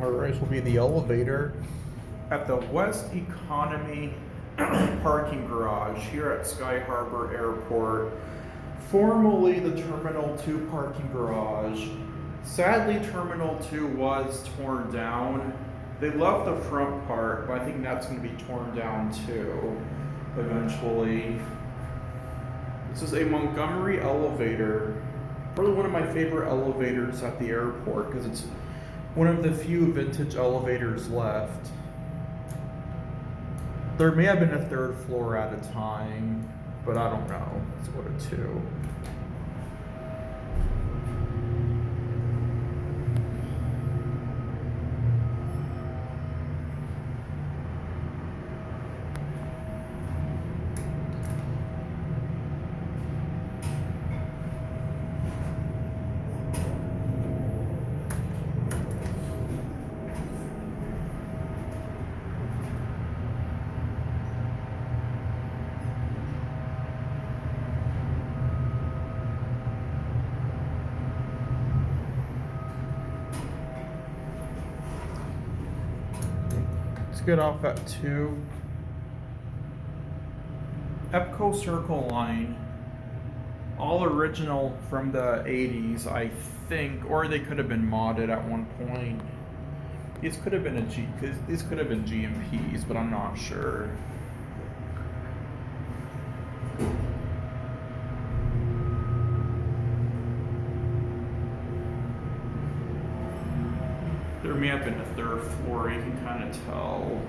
Alright, this will be the elevator at the West Economy parking garage here at Sky Harbor Airport, formerly the Terminal 2 parking garage. Sadly, Terminal 2 was torn down. They left the front part, but I think that's going to be torn down too, eventually. This is a Montgomery elevator. Probably one of my favorite elevators at the airport because it's one of the few vintage elevators left. There may have been a third floor at a time, but I don't know. Let's go to 2. Get off at 2. Epco Circle Line, all original from the 80s, I think, or they could have been modded at one point. These could have been these could have been GMPs, but I'm not sure. There may have been a third floor, you can kind of tell.